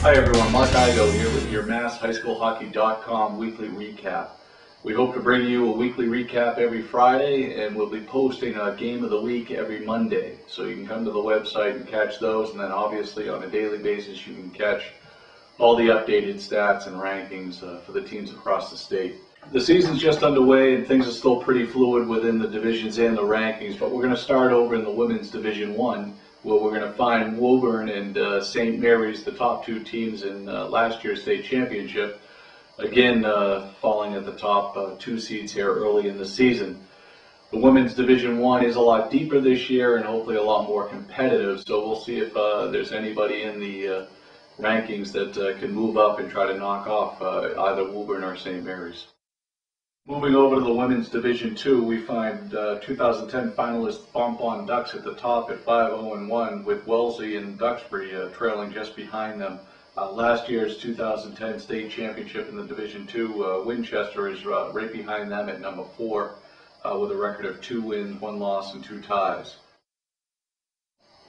Hi everyone, Mark Igo here with your MassHSHockey.com weekly recap. We hope to bring you a weekly recap every Friday, and we'll be posting a game of the week every Monday. So you can come to the website and catch those, and then obviously on a daily basis you can catch all the updated stats and rankings for the teams across the state. The season's just underway and things are still pretty fluid within the divisions and the rankings, but we're going to start over in the Women's Division 1. Where we're going to find Woburn and St. Mary's, the top two teams in last year's state championship, again falling at the top two seeds here early in the season. The Women's Division 1 is a lot deeper this year and hopefully a lot more competitive, so we'll see if there's anybody in the rankings that can move up and try to knock off either Woburn or St. Mary's. Moving over to the Women's Division 2, we find 2010 finalist Bonbon Ducks at the top at 5-0-1, with Wellesbury and Duxbury trailing just behind them. Last year's 2010 state championship in the Division 2, Winchester is right behind them at number 4 with a record of 2 wins, 1 loss, and 2 ties.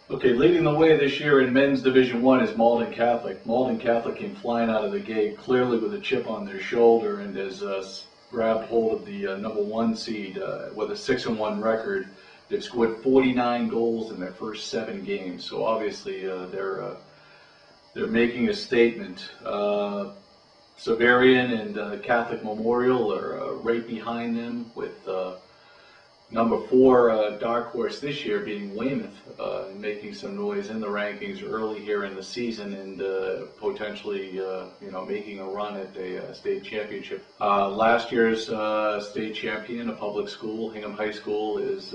Okay, leading the way this year in Men's Division 1 is Malden Catholic. Malden Catholic came flying out of the gate clearly with a chip on their shoulder and has grabbed hold of the number 1 seed with a 6-1 record. They've scored 49 goals in their first 7 games, so obviously they're making a statement. Xaverian and Catholic Memorial are right behind them, with number 4 dark horse this year being Weymouth, making some noise in the rankings early here in the season and potentially making a run at a state championship. Last year's state champion, a public school, Hingham High School, is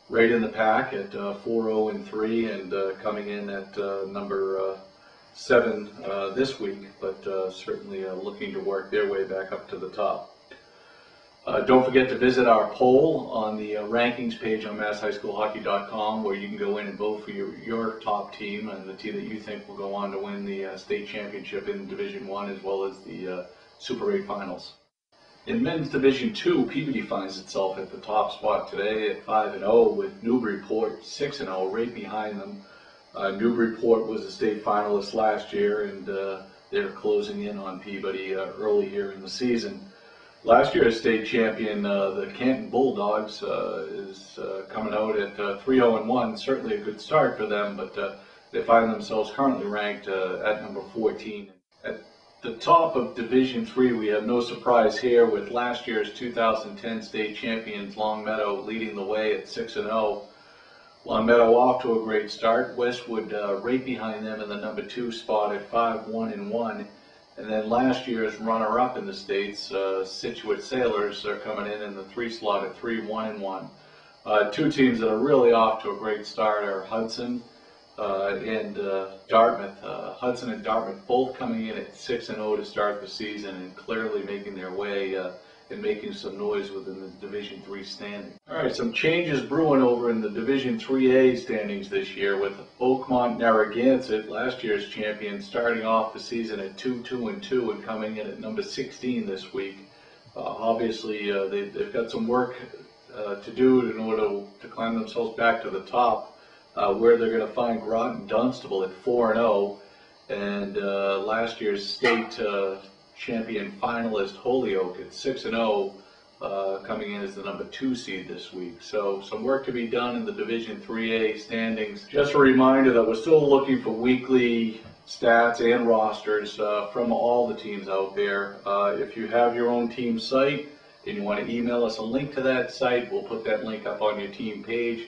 right in the pack at 4-0-3 and coming in at number 7 this week, but certainly looking to work their way back up to the top. Don't forget to visit our poll on the rankings page on MassHSHockey.com, where you can go in and vote for your top team and the team that you think will go on to win the state championship in Division 1 as well as the Super 8 finals. In Men's Division 2, Peabody finds itself at the top spot today at 5-0, with Newburyport 6-0 right behind them. Newburyport was a state finalist last year, and they're closing in on Peabody early here in the season. Last year's state champion, the Canton Bulldogs, is coming out at 3-0-1. Certainly a good start for them, but they find themselves currently ranked at number 14. At the top of Division 3, we have no surprise here, with last year's 2010 state champions Longmeadow leading the way at 6-0. Longmeadow off to a great start. Westwood right behind them in the number 2 spot at 5-1-1. And then last year's runner-up in the states, Scituate Sailors, are coming in the 3 slot at 3-1-1. 2 teams that are really off to a great start are Hudson and Dartmouth. Hudson and Dartmouth both coming in at 6-0 to start the season and clearly making their way and making some noise within the Division 3 standing. All right, some changes brewing over in the Division 3A standings this year, with Oakmont Narragansett, last year's champion, starting off the season at 2-2-2 and coming in at number 16 this week. Obviously, they've got some work to do in order to climb themselves back to the top, where they're going to find Groton Dunstable at 4-0, and last year's state champion finalist Holyoke at 6-0, coming in as the number 2 seed this week. So some work to be done in the Division 3A standings. Just a reminder that we're still looking for weekly stats and rosters from all the teams out there. If you have your own team site and you want to email us a link to that site, we'll put that link up on your team page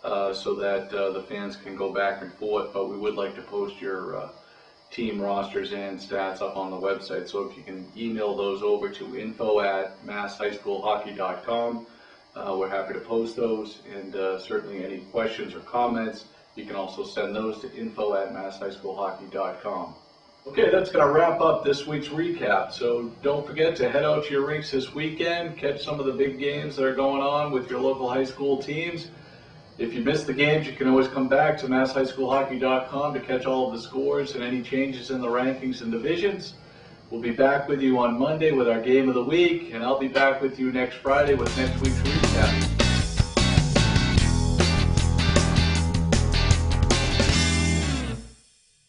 so that the fans can go back and forth, but we would like to post your team rosters and stats up on the website. So if you can email those over to info@MassHSHockey.com, we're happy to post those, and certainly any questions or comments, you can also send those to info@MassHSHockey.com. Okay, that's going to wrap up this week's recap. So don't forget to head out to your rinks this weekend, catch some of the big games that are going on with your local high school teams. If you missed the games, you can always come back to MassHSHockey.com to catch all of the scores and any changes in the rankings and divisions. We'll be back with you on Monday with our game of the week, and I'll be back with you next Friday with next week's